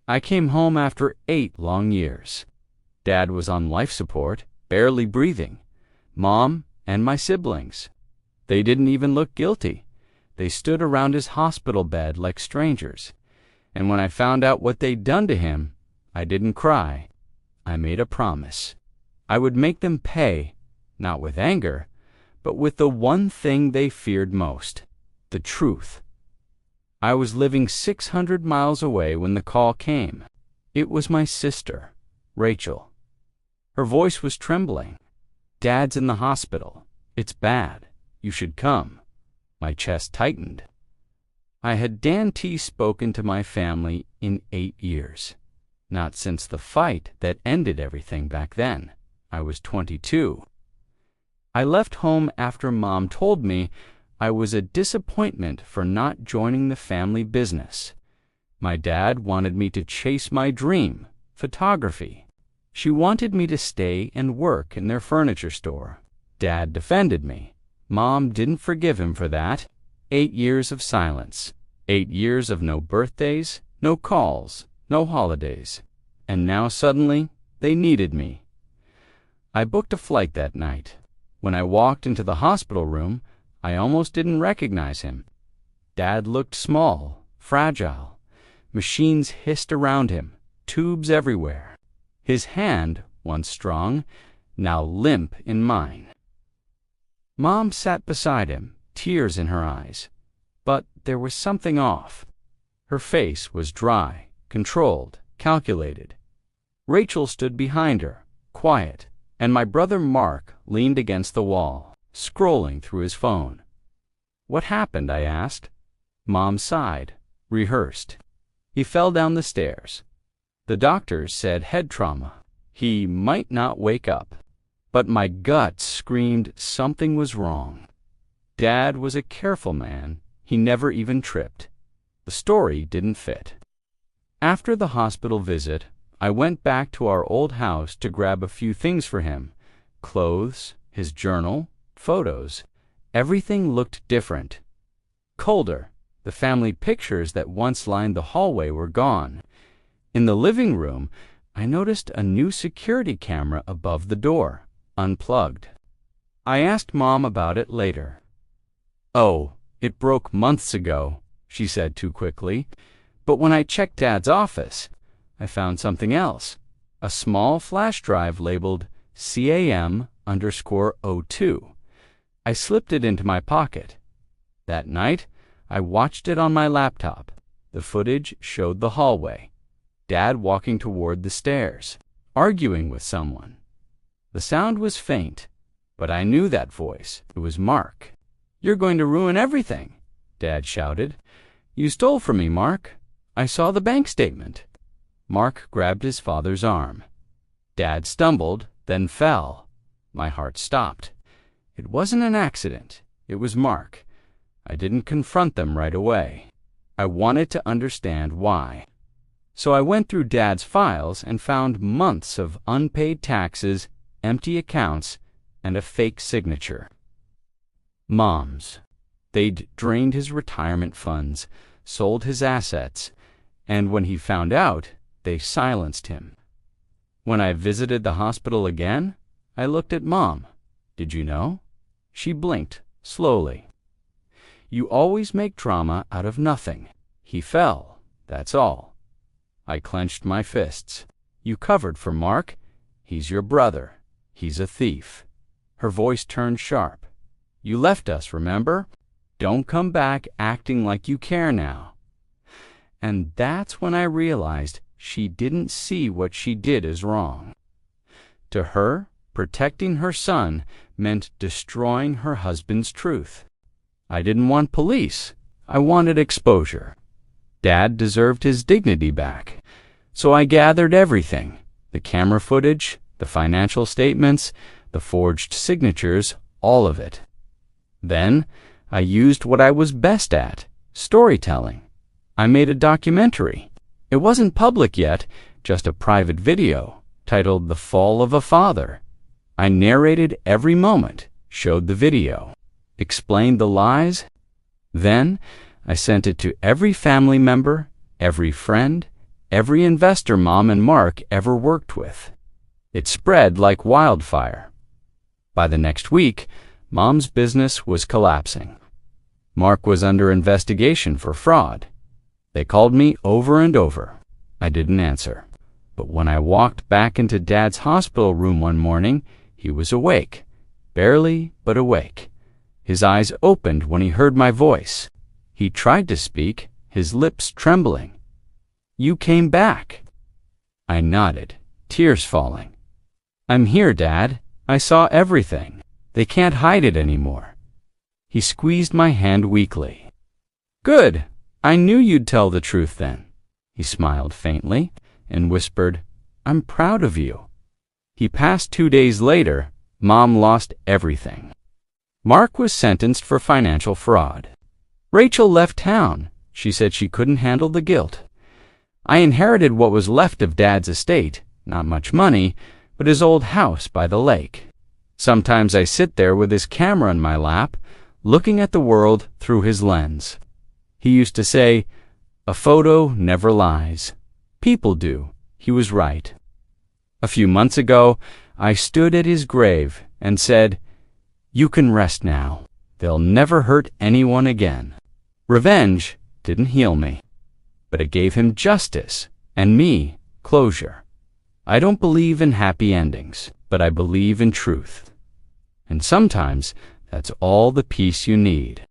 I came home after 8 long years. Dad was on life support, barely breathing. Mom and my siblings. They didn't even look guilty. They stood around his hospital bed like strangers. And when I found out what they'd done to him, I didn't cry. I made a promise. I would make them pay, not with anger, but with the one thing they feared most, the truth. I was living 600 miles away when the call came. It was my sister, Rachel. Her voice was trembling. "Dad's in the hospital. It's bad. You should come." My chest tightened. I had spoken to my family in 8 years. Not since the fight that ended everything back then. I was 22. I left home after Mom told me I was a disappointment for not joining the family business. My dad wanted me to chase my dream, photography. She wanted me to stay and work in their furniture store. Dad defended me. Mom didn't forgive him for that. 8 years of silence. 8 years of no birthdays, no calls, no holidays. And now suddenly, they needed me. I booked a flight that night. When I walked into the hospital room, I almost didn't recognize him. Dad looked small, fragile. Machines hissed around him, tubes everywhere. His hand, once strong, now limp in mine. Mom sat beside him, tears in her eyes. But there was something off. Her face was dry, controlled, calculated. Rachel stood behind her, quiet, and my brother Mark leaned against the wall, scrolling through his phone. "What happened?" I asked. Mom sighed, rehearsed. "He fell down the stairs. The doctors said head trauma. He might not wake up." But my gut screamed something was wrong. Dad was a careful man. He never even tripped. The story didn't fit. After the hospital visit, I went back to our old house to grab a few things for him. Clothes, his journal, photos. Everything looked different. Colder. The family pictures that once lined the hallway were gone. In the living room, I noticed a new security camera above the door, unplugged. I asked Mom about it later. "Oh, it broke months ago," she said too quickly. "But when I checked Dad's office, I found something else. A small flash drive labeled CAM_02. I slipped it into my pocket. That night, I watched it on my laptop. The footage showed the hallway. Dad walking toward the stairs, arguing with someone. The sound was faint, but I knew that voice. It was Mark. "You're going to ruin everything," Dad shouted. "You stole from me, Mark. I saw the bank statement." Mark grabbed his father's arm. Dad stumbled, then fell. My heart stopped. It wasn't an accident. It was Mark. I didn't confront them right away. I wanted to understand why. So I went through Dad's files and found months of unpaid taxes, empty accounts, and a fake signature. Mom's. They'd drained his retirement funds, sold his assets, and when he found out, they silenced him. When I visited the hospital again, I looked at Mom. "Did you know?" She blinked, slowly. "You always make drama out of nothing. He fell, that's all." I clenched my fists. "You covered for Mark. He's your brother. He's a thief." Her voice turned sharp. "You left us, remember? Don't come back acting like you care now." And that's when I realized she didn't see what she did as wrong. To her, protecting her son meant destroying her husband's truth. I didn't want police. I wanted exposure. Dad deserved his dignity back. So I gathered everything: the camera footage, the financial statements, the forged signatures, all of it. Then I used what I was best at, storytelling. I made a documentary. It wasn't public yet, just a private video, titled The Fall of a Father. I narrated every moment, showed the video, explained the lies. Then I sent it to every family member, every friend, every investor Mom and Mark ever worked with. It spread like wildfire. By the next week, Mom's business was collapsing. Mark was under investigation for fraud. They called me over and over. I didn't answer. But when I walked back into Dad's hospital room one morning, he was awake. Barely, but awake. His eyes opened when he heard my voice. He tried to speak, his lips trembling. "You came back." I nodded, tears falling. "I'm here, Dad. I saw everything. They can't hide it anymore." He squeezed my hand weakly. "Good. I knew you'd tell the truth then." He smiled faintly and whispered, "I'm proud of you." He passed 2 days later. Mom lost everything. Mark was sentenced for financial fraud. Rachel left town. She said she couldn't handle the guilt. I inherited what was left of Dad's estate, not much money, but his old house by the lake. Sometimes I sit there with his camera in my lap, looking at the world through his lens. He used to say, "A photo never lies." People do. He was right. A few months ago, I stood at his grave and said, "You can rest now. They'll never hurt anyone again." Revenge didn't heal me, but it gave him justice and me closure. I don't believe in happy endings, but I believe in truth. And sometimes that's all the peace you need.